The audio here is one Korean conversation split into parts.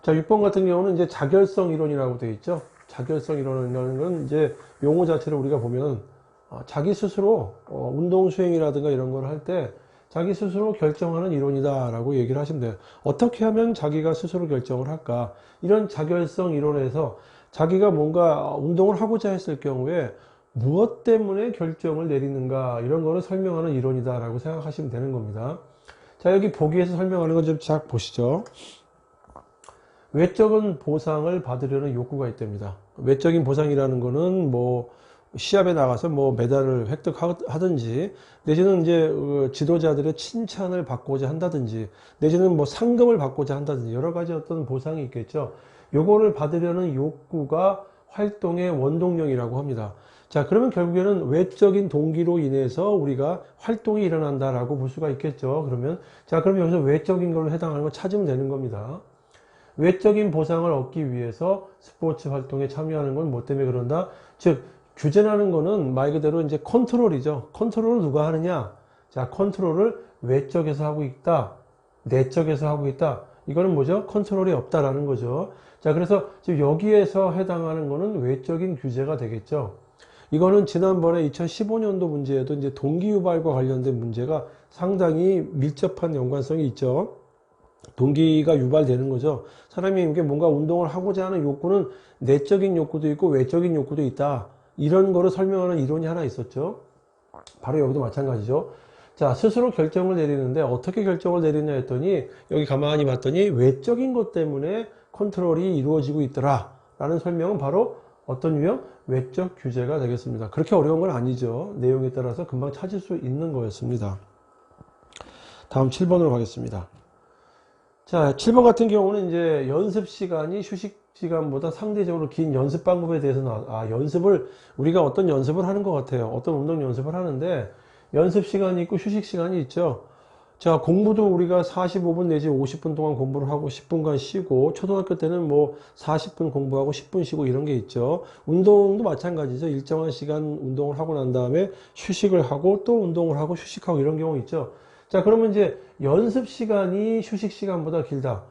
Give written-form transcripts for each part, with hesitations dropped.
자, 6번 같은 경우는 이제 자결성 이론이라고 되어 있죠. 자결성 이론이라는 건 이제 용어 자체를 우리가 보면 자기 스스로 운동 수행이라든가 이런 걸 할 때 자기 스스로 결정하는 이론이다라고 얘기를 하시면 돼요. 어떻게 하면 자기가 스스로 결정을 할까? 이런 자결성 이론에서 자기가 뭔가 운동을 하고자 했을 경우에 무엇 때문에 결정을 내리는가 이런 거를 설명하는 이론이다라고 생각하시면 되는 겁니다. 자, 여기 보기에서 설명하는 거 좀 쫙 보시죠. 외적인 보상을 받으려는 욕구가 있답니다. 외적인 보상이라는 거는 뭐 시합에 나가서 뭐 메달을 획득하든지 내지는 이제 지도자들의 칭찬을 받고자 한다든지 내지는 뭐 상금을 받고자 한다든지 여러 가지 어떤 보상이 있겠죠. 요거를 받으려는 욕구가 활동의 원동력이라고 합니다. 자, 그러면 결국에는 외적인 동기로 인해서 우리가 활동이 일어난다라고 볼 수가 있겠죠. 그럼 여기서 외적인 걸로 해당하는 걸 찾으면 되는 겁니다. 외적인 보상을 얻기 위해서 스포츠 활동에 참여하는 건 뭐 때문에 그런다? 즉, 규제라는 거는 말 그대로 이제 컨트롤이죠. 컨트롤을 누가 하느냐? 자, 컨트롤을 외적에서 하고 있다. 내적에서 하고 있다. 이거는 뭐죠? 컨트롤이 없다라는 거죠. 자, 그래서 지금 여기에서 해당하는 거는 외적인 규제가 되겠죠. 이거는 지난번에 2015년도 문제에도 이제 동기유발과 관련된 문제가 상당히 밀접한 연관성이 있죠. 동기가 유발되는 거죠. 사람이 이게 뭔가 운동을 하고자 하는 욕구는 내적인 욕구도 있고 외적인 욕구도 있다. 이런 거를 설명하는 이론이 하나 있었죠. 바로 여기도 마찬가지죠. 자, 스스로 결정을 내리는데 어떻게 결정을 내리냐 했더니 여기 가만히 봤더니 외적인 것 때문에 컨트롤이 이루어지고 있더라 라는 설명은 바로 어떤 유형? 외적 규제가 되겠습니다. 그렇게 어려운 건 아니죠. 내용에 따라서 금방 찾을 수 있는 거였습니다. 다음 7번으로 가겠습니다. 자, 7번 같은 경우는 이제 연습 시간이 휴식 시간보다 상대적으로 긴 연습 방법에 대해서 연습을 우리가 어떤 연습을 하는 것 같아요. 어떤 운동 연습을 하는데 연습 시간이 있고 휴식 시간이 있죠. 자, 공부도 우리가 45분 내지 50분 동안 공부를 하고 10분간 쉬고 초등학교 때는 뭐 40분 공부하고 10분 쉬고 이런 게 있죠. 운동도 마찬가지죠. 일정한 시간 운동을 하고 난 다음에 휴식을 하고 또 운동을 하고 휴식하고 이런 경우 있죠. 자, 그러면 이제 연습 시간이 휴식 시간보다 길다.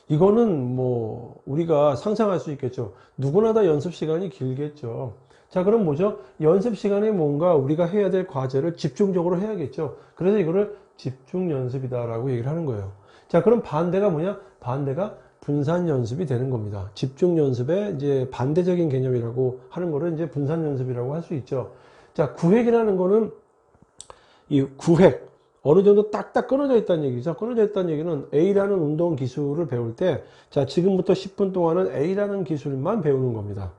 이거는 뭐 우리가 상상할 수 있겠죠. 누구나 다 연습 시간이 길겠죠. 자, 그럼 뭐죠? 연습 시간에 뭔가 우리가 해야 될 과제를 집중적으로 해야겠죠. 그래서 이거를 집중 연습이다라고 얘기를 하는 거예요. 자, 그럼 반대가 뭐냐? 반대가 분산 연습이 되는 겁니다. 집중 연습의 이제 반대적인 개념이라고 하는 거를 이제 분산 연습이라고 할 수 있죠. 자, 구획이라는 거는 이 구획 어느 정도 딱딱 끊어져 있다는 얘기죠. 끊어져 있다는 얘기는 A라는 운동 기술을 배울 때, 자, 지금부터 10분 동안은 A라는 기술만 배우는 겁니다.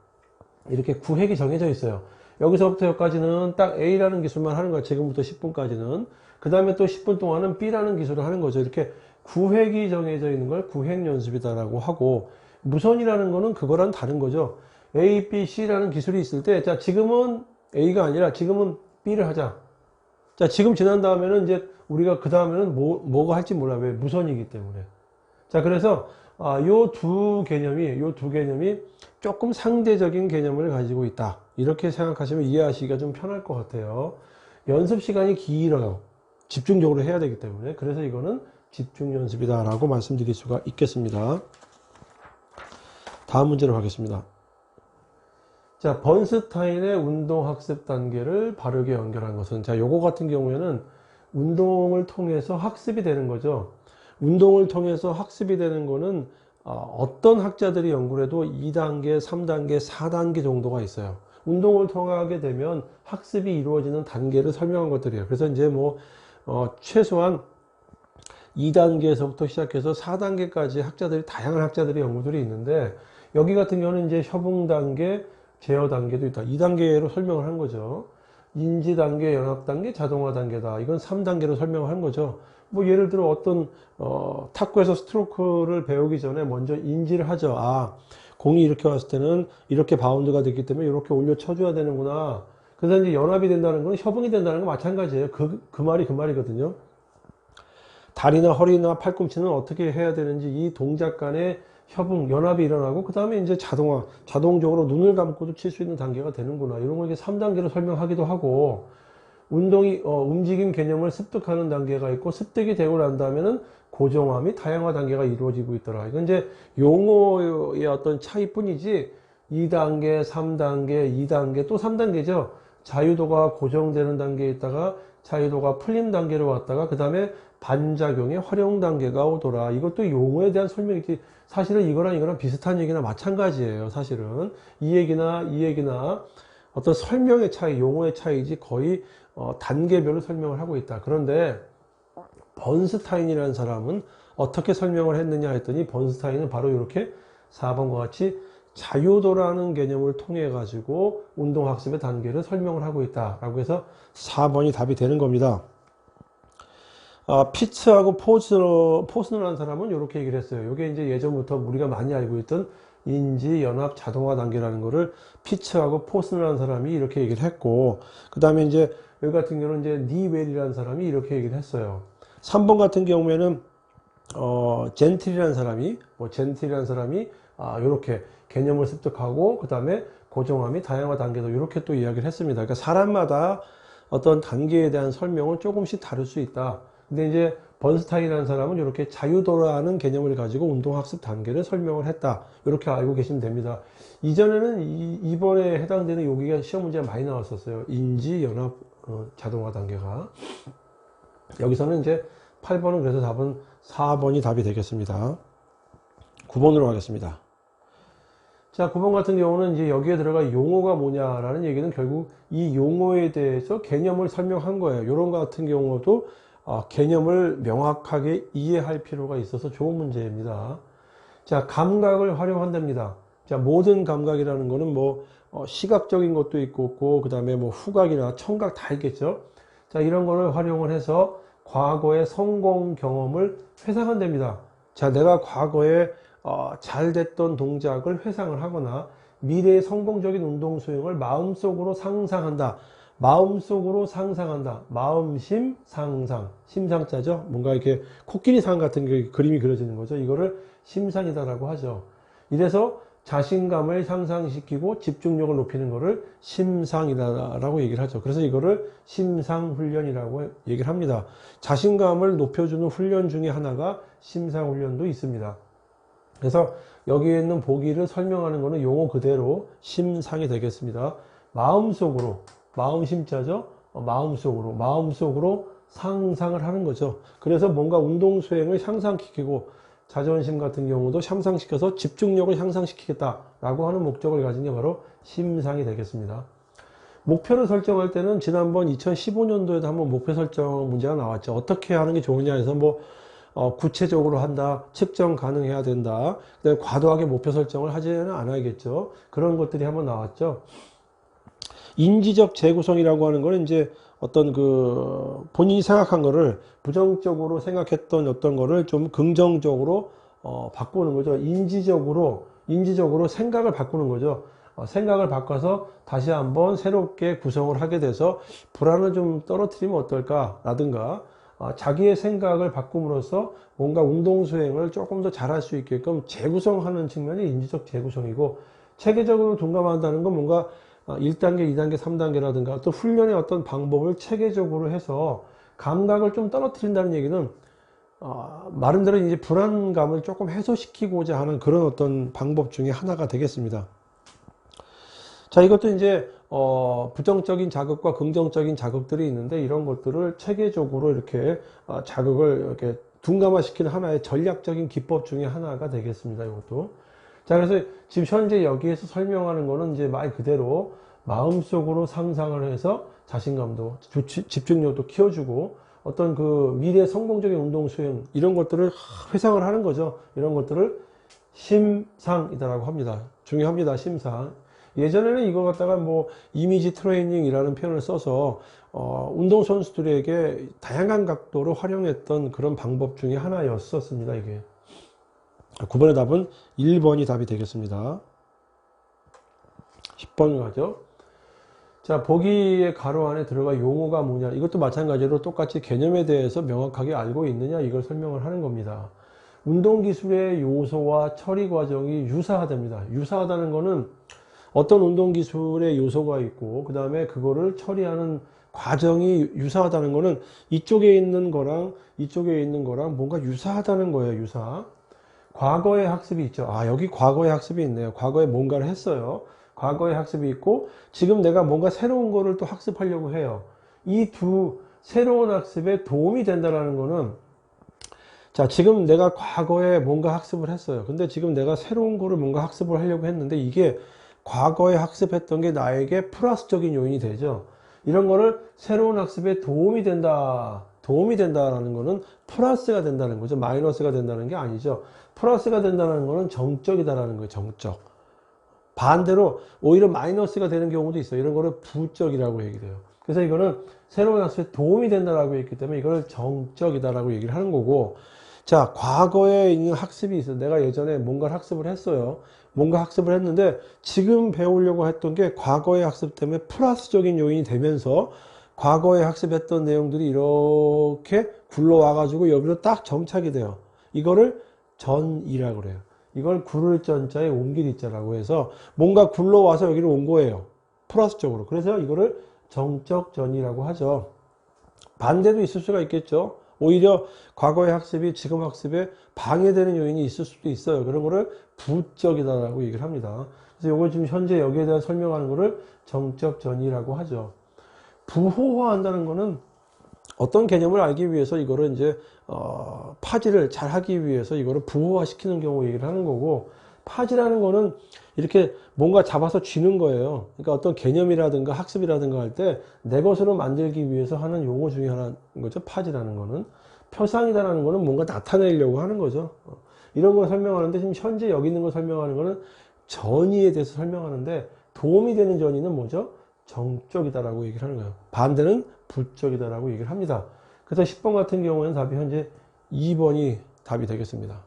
이렇게 구획이 정해져 있어요. 여기서부터 여기까지는 딱 A라는 기술만 하는 거야. 지금부터 10분까지는. 그 다음에 또 10분 동안은 B라는 기술을 하는 거죠. 이렇게 구획이 정해져 있는 걸 구획 연습이다라고 하고, 무선이라는 거는 그거랑 다른 거죠. A, B, C라는 기술이 있을 때, 자, 지금은 A가 아니라 지금은 B를 하자. 자, 지금 지난 다음에는 이제 우리가 그 다음에는 뭐가 할지 몰라. 왜? 무선이기 때문에. 자, 그래서 요 두 개념이 조금 상대적인 개념을 가지고 있다. 이렇게 생각하시면 이해하시기가 좀 편할 것 같아요. 연습 시간이 길어요. 집중적으로 해야 되기 때문에. 그래서 이거는 집중 연습이다라고 말씀드릴 수가 있겠습니다. 다음 문제로 가겠습니다. 자, 번스타인의 운동학습 단계를 바르게 연결한 것은, 자, 요거 같은 경우에는 운동을 통해서 학습이 되는 거죠. 운동을 통해서 학습이 되는 거는 어떤 학자들이 연구를 해도 2단계, 3단계, 4단계 정도가 있어요. 운동을 통하게 되면 학습이 이루어지는 단계를 설명한 것들이에요. 그래서 이제 뭐 최소한 2단계에서부터 시작해서 4단계까지 다양한 학자들의 연구들이 있는데, 여기 같은 경우는 이제 협응 단계, 제어 단계도 있다. 2단계로 설명을 한 거죠. 인지 단계, 연합 단계, 자동화 단계다. 이건 3단계로 설명을 한 거죠. 뭐 예를 들어 어떤 탁구에서 스트로크를 배우기 전에 먼저 인지를 하죠. 공이 이렇게 왔을 때는 이렇게 바운드가 됐기 때문에 이렇게 올려 쳐줘야 되는구나. 그래서 이제 연합이 된다는 건 협응이 된다는 건 마찬가지예요. 그 말이거든요. 다리나 허리나 팔꿈치는 어떻게 해야 되는지 이 동작 간의 협응, 연합이 일어나고, 그 다음에 이제 자동적으로 눈을 감고도 칠 수 있는 단계가 되는구나. 이런 걸 이제 3단계로 설명하기도 하고, 움직임 개념을 습득하는 단계가 있고, 습득이 되고 난 다음에는 고정화 및 다양화 단계가 이루어지고 있더라. 이건 이제 용어의 어떤 차이뿐이지 2단계, 3단계, 2단계, 또 3단계죠. 자유도가 고정되는 단계에 있다가 자유도가 풀림 단계로 왔다가 그 다음에 반작용의 활용 단계가 오더라. 이것도 용어에 대한 설명이지. 사실은 이거랑 비슷한 얘기나 마찬가지예요. 사실은 이 얘기나 어떤 설명의 차이, 용어의 차이지 거의 단계별로 설명을 하고 있다. 그런데 번스타인이라는 사람은 어떻게 설명을 했느냐 했더니 번스타인은 바로 이렇게 4번과 같이 자유도라는 개념을 통해 가지고 운동학습의 단계를 설명을 하고 있다라고 해서 4번이 답이 되는 겁니다. 피츠하고 포스너라는 사람은 이렇게 얘기를 했어요. 이게 이제 예전부터 우리가 많이 알고 있던 인지, 연합, 자동화 단계라는 거를 피츠하고 포스너라는 사람이 이렇게 얘기를 했고, 그 다음에 이제 여기 같은 경우는 이제 니웰이라는 사람이 이렇게 얘기를 했어요. 3번 같은 경우에는 젠틀이라는 사람이 이렇게 개념을 습득하고 그 다음에 고정화 및 다양화 단계도 이렇게 또 이야기를 했습니다. 그러니까 사람마다 어떤 단계에 대한 설명은 조금씩 다를 수 있다. 근데 이제 번스타인이라는 사람은 이렇게 자유도라는 개념을 가지고 운동학습 단계를 설명을 했다. 이렇게 알고 계시면 됩니다. 이전에는 이번에 해당되는 여기가 시험 문제가 많이 나왔었어요. 인지, 연합, 자동화 단계가. 여기서는 이제 8번은 그래서 답은 4번이 답이 되겠습니다. 9번으로 가겠습니다. 자, 9번 같은 경우는 이제 여기에 들어가 용어가 뭐냐라는 얘기는 결국 이 용어에 대해서 개념을 설명한 거예요. 이런 거 같은 경우도 개념을 명확하게 이해할 필요가 있어서 좋은 문제입니다. 자, 감각을 활용한답니다. 자, 모든 감각이라는 거는 뭐 시각적인 것도 있고 그 다음에 뭐 후각이나 청각 다 있겠죠. 자, 이런 거를 활용을 해서 과거의 성공 경험을 회상한답니다. 자, 내가 과거에 잘 됐던 동작을 회상을 하거나 미래의 성공적인 운동 수행을 마음속으로 상상한다. 마음속으로 상상한다. 마음심, 상상. 심상자죠. 뭔가 이렇게 코끼리상 같은 그림이 그려지는 거죠. 이거를 심상이다라고 하죠. 이래서 자신감을 향상시키고 집중력을 높이는 것을 심상이다라고 얘기를 하죠. 그래서 이거를 심상훈련이라고 얘기를 합니다. 자신감을 높여주는 훈련 중에 하나가 심상훈련도 있습니다. 그래서 여기에 있는 보기를 설명하는 것은 용어 그대로 심상이 되겠습니다. 마음속으로, 마음심자죠. 마음속으로 상상을 하는 거죠. 그래서 뭔가 운동 수행을 향상시키고 자존심 같은 경우도 향상시켜서 집중력을 향상시키겠다라고 하는 목적을 가진 게 바로 심상이 되겠습니다. 목표를 설정할 때는 지난번 2015년도에도 한번 목표 설정 문제가 나왔죠. 어떻게 하는 게 좋으냐 해서 뭐 구체적으로 한다, 측정 가능해야 된다, 그다음에 과도하게 목표 설정을 하지는 않아야겠죠. 그런 것들이 한번 나왔죠. 인지적 재구성이라고 하는 거는 이제 어떤 본인이 생각한 거를 부정적으로 생각했던 어떤 거를 좀 긍정적으로 바꾸는 거죠. 인지적으로 생각을 바꾸는 거죠. 생각을 바꿔서 다시 한번 새롭게 구성을 하게 돼서 불안을 좀 떨어뜨리면 어떨까 라든가 자기의 생각을 바꿈으로써 뭔가 운동 수행을 조금 더 잘할 수 있게끔 재구성하는 측면이 인지적 재구성이고, 체계적으로 둔감한다는 건 뭔가 1단계, 2단계, 3단계라든가 또 훈련의 어떤 방법을 체계적으로 해서 감각을 좀 떨어뜨린다는 얘기는 나름대로 이제 불안감을 조금 해소시키고자 하는 그런 어떤 방법 중에 하나가 되겠습니다. 자, 이것도 이제 부정적인 자극과 긍정적인 자극들이 있는데 이런 것들을 체계적으로 이렇게 자극을 이렇게 둔감화시키는 하나의 전략적인 기법 중에 하나가 되겠습니다. 이것도. 자, 그래서 지금 현재 여기에서 설명하는 거는 이제 말 그대로 마음속으로 상상을 해서 자신감도 집중력도 키워주고 어떤 미래 성공적인 운동 수행 이런 것들을 회상을 하는 거죠. 이런 것들을 심상이다라고 합니다. 중요합니다. 심상. 예전에는 이거 갖다가 뭐 이미지 트레이닝이라는 표현을 써서 운동선수들에게 다양한 각도로 활용했던 그런 방법 중에 하나였었습니다. 이게 9번의 답은 1번이 답이 되겠습니다. 10번 가죠. 자, 보기의 가로 안에 들어가 용어가 뭐냐, 이것도 마찬가지로 똑같이 개념에 대해서 명확하게 알고 있느냐 이걸 설명을 하는 겁니다. 운동기술의 요소와 처리 과정이 유사하답니다. 유사하다는 거는 어떤 운동기술의 요소가 있고 그 다음에 그거를 처리하는 과정이 유사하다는 거는 이쪽에 있는 거랑 이쪽에 있는 거랑 뭔가 유사하다는 거예요. 유사. 과거의 학습이 있죠. 아, 여기 과거의 학습이 있네요. 과거에 뭔가를 했어요. 과거의 학습이 있고 지금 내가 뭔가 새로운 거를 또 학습하려고 해요. 이 두 새로운 학습에 도움이 된다는 거는, 자, 지금 내가 과거에 뭔가 학습을 했어요. 근데 지금 내가 새로운 거를 뭔가 학습을 하려고 했는데 이게 과거에 학습했던 게 나에게 플러스적인 요인이 되죠. 이런 거를 새로운 학습에 도움이 된다. 도움이 된다라는 거는 플러스가 된다는 거죠. 마이너스가 된다는 게 아니죠. 플러스가 된다는 거는 정적이다라는 거예요. 정적. 반대로 오히려 마이너스가 되는 경우도 있어요. 이런 거를 부적이라고 얘기해요. 그래서 이거는 새로운 학습에 도움이 된다라고 했기 때문에 이걸 정적이다라고 얘기를 하는 거고, 자, 과거에 있는 학습이 있어요. 내가 예전에 뭔가를 학습을 했어요. 뭔가 학습을 했는데 지금 배우려고 했던 게 과거의 학습 때문에 플러스적인 요인이 되면서 과거에 학습했던 내용들이 이렇게 굴러와 가지고 여기로 딱 정착이 돼요. 이거를 전이라고 그래요. 이걸 구를 전자에 옮길 있자라고 해서 뭔가 굴러와서 여기를 온 거예요. 플러스적으로. 그래서 이거를 정적 전이라고 하죠. 반대도 있을 수가 있겠죠. 오히려 과거의 학습이 지금 학습에 방해되는 요인이 있을 수도 있어요. 그런 거를 부적이다라고 얘기를 합니다. 그래서 이걸 지금 현재 여기에 대한 설명하는 거를 정적 전이라고 하죠. 부호화한다는 거는 어떤 개념을 알기 위해서 이거를 이제 파지를 잘 하기 위해서 이거를 부호화 시키는 경우 얘기를 하는 거고, 파지라는 거는 이렇게 뭔가 잡아서 쥐는 거예요. 그러니까 어떤 개념이라든가 학습이라든가 할 때 내 것으로 만들기 위해서 하는 용어 중에 하나인 거죠. 파지라는 거는. 표상이다라는 거는 뭔가 나타내려고 하는 거죠. 이런 걸 설명하는데 지금 현재 여기 있는 걸 설명하는 거는 전이에 대해서 설명하는데, 도움이 되는 전이는 뭐죠? 정적이다라고 얘기를 하는 거예요. 반대는 부적이다라고 얘기를 합니다. 그래서 10번 같은 경우에는 답이 현재 2번이 답이 되겠습니다.